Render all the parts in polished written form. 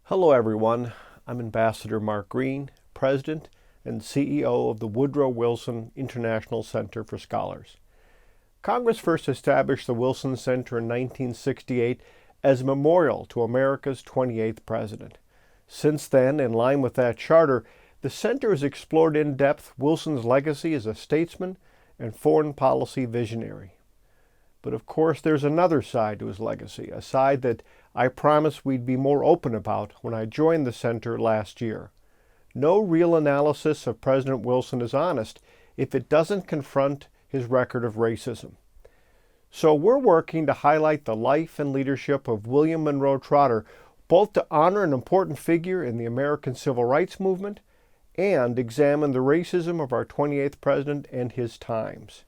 Hello everyone, I'm Ambassador Mark Green, President and CEO of the Woodrow Wilson International Center for Scholars. Congress first established the Wilson Center in 1968 as a memorial to America's 28th President. Since then, in line with that charter, the center has explored in depth Wilson's legacy as a statesman and foreign policy visionary. But of course, there's another side to his legacy, a side that I promised we'd be more open about when I joined the center last year. No real analysis of President Wilson is honest if it doesn't confront his record of racism. So we're working to highlight the life and leadership of William Monroe Trotter, both to honor an important figure in the American Civil Rights Movement and examine the racism of our 28th president and his times.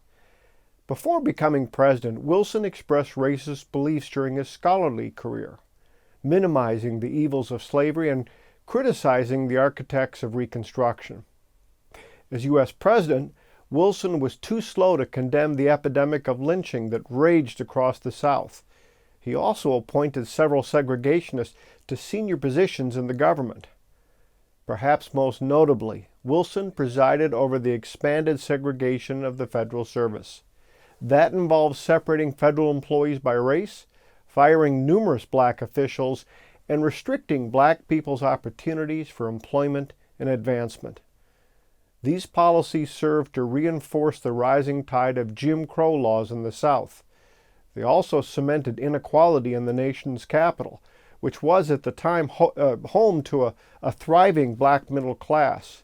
Before becoming president, Wilson expressed racist beliefs during his scholarly career, minimizing the evils of slavery and criticizing the architects of Reconstruction. As U.S. president, Wilson was too slow to condemn the epidemic of lynching that raged across the South. He also appointed several segregationists to senior positions in the government. Perhaps most notably, Wilson presided over the expanded segregation of the federal service. That involves separating federal employees by race, firing numerous black officials, and restricting black people's opportunities for employment and advancement. These policies served to reinforce the rising tide of Jim Crow laws in the South. They also cemented inequality in the nation's capital, which was at the time home to a thriving black middle class.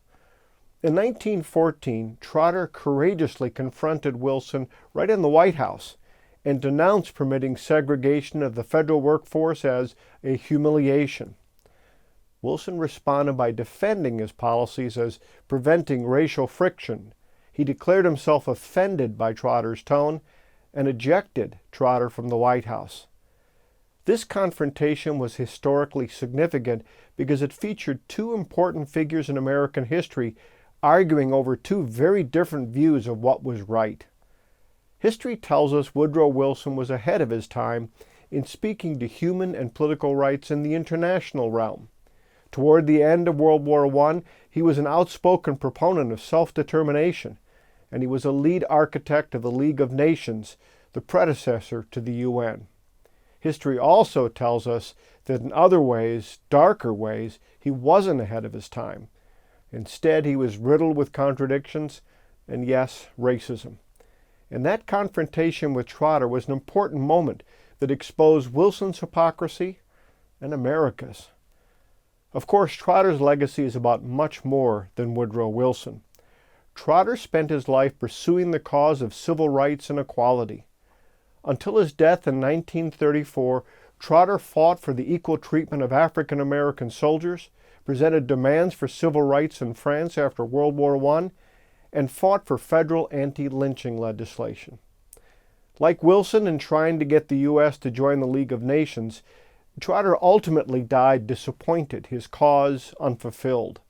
In 1914, Trotter courageously confronted Wilson right in the White House and denounced permitting segregation of the federal workforce as a humiliation. Wilson responded by defending his policies as preventing racial friction. He declared himself offended by Trotter's tone and ejected Trotter from the White House. This confrontation was historically significant because it featured two important figures in American history arguing over two very different views of what was right. History tells us Woodrow Wilson was ahead of his time in speaking to human and political rights in the international realm. Toward the end of World War I, he was an outspoken proponent of self-determination, and he was a lead architect of the League of Nations, the predecessor to the UN. History also tells us that in other ways, darker ways, he wasn't ahead of his time. Instead, he was riddled with contradictions and, yes, racism. And that confrontation with Trotter was an important moment that exposed Wilson's hypocrisy and America's. Of course, Trotter's legacy is about much more than Woodrow Wilson. Trotter spent his life pursuing the cause of civil rights and equality. Until his death in 1934, Trotter fought for the equal treatment of African American soldiers, presented demands for civil rights in France after World War I, and fought for federal anti-lynching legislation. Like Wilson in trying to get the U.S. to join the League of Nations, Trotter ultimately died disappointed, his cause unfulfilled.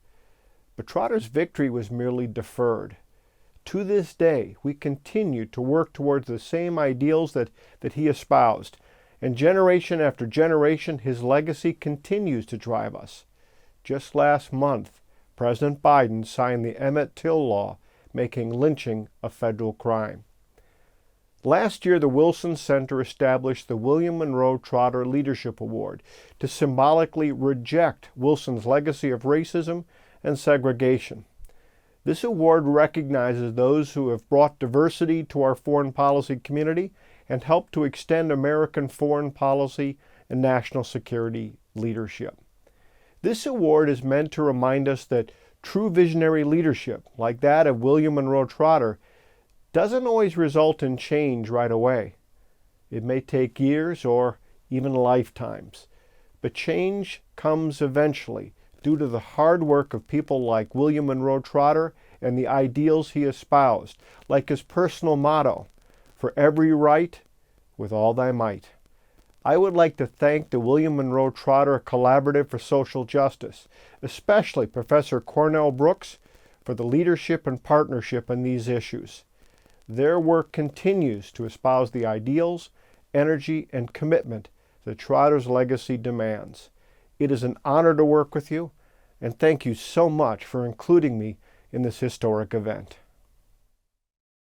But Trotter's victory was merely deferred. To this day, we continue to work towards the same ideals that he espoused, and generation after generation, his legacy continues to drive us. Just last month, President Biden signed the Emmett Till law, making lynching a federal crime. Last year, the Wilson Center established the William Monroe Trotter Leadership Award to symbolically reject Wilson's legacy of racism and segregation. This award recognizes those who have brought diversity to our foreign policy community and helped to extend American foreign policy and national security leadership. This award is meant to remind us that true visionary leadership, like that of William Monroe Trotter, doesn't always result in change right away. It may take years or even lifetimes, but change comes eventually due to the hard work of people like William Monroe Trotter and the ideals he espoused, like his personal motto, "For every right, with all thy might." I would like to thank the William Monroe Trotter Collaborative for Social Justice, especially Professor Cornell Brooks, for the leadership and partnership in these issues. Their work continues to espouse the ideals, energy, and commitment that Trotter's legacy demands. It is an honor to work with you, and thank you so much for including me in this historic event.